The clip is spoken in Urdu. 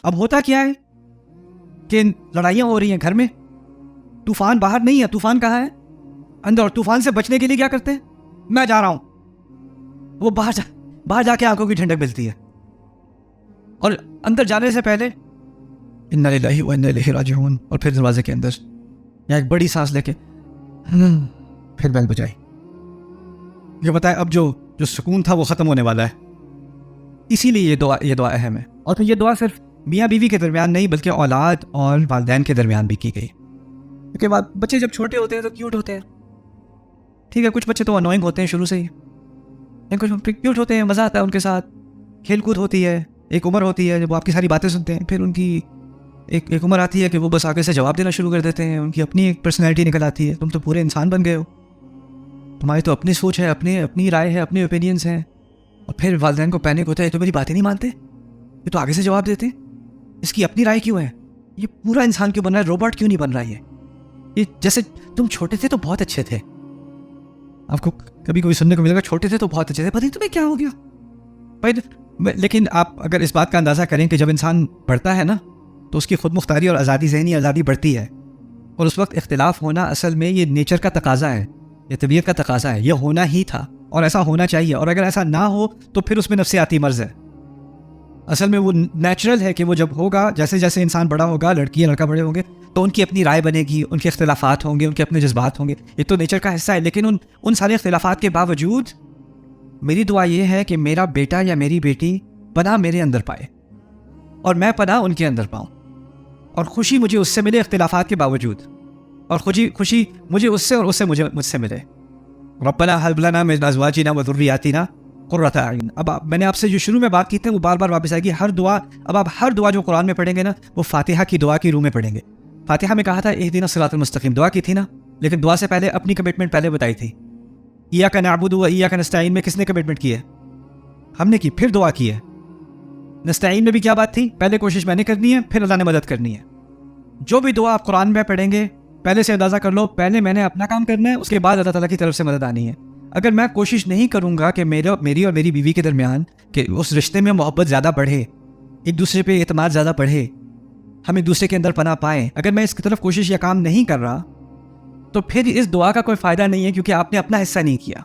اب ہوتا کیا ہے کہ لڑائیاں ہو رہی ہیں گھر میں, طوفان باہر نہیں ہے, طوفان کہاں ہے؟ اندر. اور طوفان سے بچنے کے لیے کیا کرتے ہیں؟ میں جا رہا ہوں. وہ باہر جا کے آنکھوں کی ٹھنڈک ملتی ہے, اور اندر جانے سے پہلے انا للہ و انا الیہ راجعون, اور پھر دروازے کے اندر یا ایک بڑی سانس لے کے پھر بیل بجائی. یہ بتائے اب جو سکون تھا وہ ختم ہونے والا ہے. اسی لیے یہ دعا اہم ہے. اور پھر یہ دعا صرف میاں بیوی کے درمیان نہیں بلکہ اولاد اور والدین کے درمیان بھی کی گئی, کیونکہ بچے جب چھوٹے ہوتے ہیں تو کیوٹ ہوتے ہیں. ٹھیک ہے, کچھ بچے تو انوائنگ ہوتے ہیں شروع سے ہی, کچھ کیوٹ ہوتے ہیں, مزہ آتا ہے ان کے ساتھ, کھیل کود ہوتی ہے. ایک عمر ہوتی ہے جب وہ آپ کی ساری باتیں سنتے ہیں, پھر ان کی ایک عمر آتی ہے کہ وہ بس آگے سے جواب دینا شروع کر دیتے ہیں. ان کی اپنی ایک پرسنالٹی نکل آتی ہے. تم تو پورے انسان بن گئے ہو, تمہاری تو اپنی سوچ ہے, اپنی رائے ہے, اپنے اوپینینس ہیں. اور پھر والدین کو پینک ہوتا ہے, یہ تو میری باتیں نہیں مانتے, یہ تو آگے سے جواب دیتے ہیں, اس کی اپنی رائے کیوں ہے, یہ پورا انسان کیوں بن رہا ہے, روبوٹ کیوں نہیں بن رہا ہے, یہ جیسے تم چھوٹے تھے تو بہت اچھے تھے. آپ کو کبھی کوئی سننے کو ملے گا چھوٹے تھے تو بہت اچھے تھے, پتہ نہیں تمہیں کیا ہو گیا بھائی. لیکن آپ اگر اس بات کا اندازہ کریں کہ جب انسان بڑھتا ہے نا تو اس کی خود مختاری اور آزادی, ذہنی آزادی بڑھتی ہے, اور اس وقت اختلاف ہونا اصل میں یہ نیچر کا تقاضا ہے, یہ طبیعت کا تقاضا ہے, یہ ہونا ہی تھا اور ایسا ہونا چاہیے. اور اگر ایسا نہ ہو تو پھر اس میں نفسیاتی مرض ہے. اصل میں وہ نیچرل ہے کہ وہ جب ہوگا, جیسے جیسے انسان بڑا ہوگا, لڑکی یا لڑکا بڑے ہوں گے تو ان کی اپنی رائے بنے گی, ان کے اختلافات ہوں گے, ان کے اپنے جذبات ہوں گے, یہ تو نیچر کا حصہ ہے. لیکن ان سارے اختلافات کے باوجود میری دعا یہ ہے کہ میرا بیٹا یا میری بیٹی پناہ میرے اندر پائے اور میں پناہ ان کے اندر پاؤں, اور خوشی مجھے اس سے ملے اختلافات کے باوجود, اور خوشی مجھے اس سے اور اس سے مجھ سے ملے. ربنا هب لنا من ازواجنا وذرياتنا قرۃ اعین. اب میں نے آپ سے جو شروع میں بات کی تھی وہ بار بار واپس آئے گی. ہر دعا, اب آپ ہر دعا جو قرآن میں پڑھیں گے نا وہ فاتحہ کی دعا کی روح میں پڑھیں گے. فاتحہ میں کہا تھا اہدنا الصراط المستقیم, دعا کی تھی نا, لیکن دعا سے پہلے اپنی کمٹمنٹ پہلے بتائی تھی. ایاک نعبد و ایاک نستعین میں کس نے کمٹمنٹ کی ہے؟ ہم نے کی. پھر دعا کی ہے. نستعین میں بھی کیا بات تھی؟ پہلے کوشش میں نے کرنی ہے, پھر اللہ نے مدد کرنی ہے. جو بھی دعا آپ قرآن میں پڑھیں گے پہلے سے اندازہ کر لو, پہلے میں نے اپنا کام کرنا ہے, اس کے بعد اللہ تعالیٰ کی طرف سے مدد آنی ہے. اگر میں کوشش نہیں کروں گا کہ میری اور میری بیوی کے درمیان کہ اس رشتے میں محبت زیادہ بڑھے, ایک دوسرے پہ اعتماد زیادہ بڑھے, ہم ایک دوسرے کے اندر پناہ پائیں, اگر میں اس کی طرف کوشش یا کام نہیں کر رہا تو پھر اس دعا کا کوئی فائدہ نہیں ہے, کیونکہ آپ نے اپنا حصہ نہیں کیا.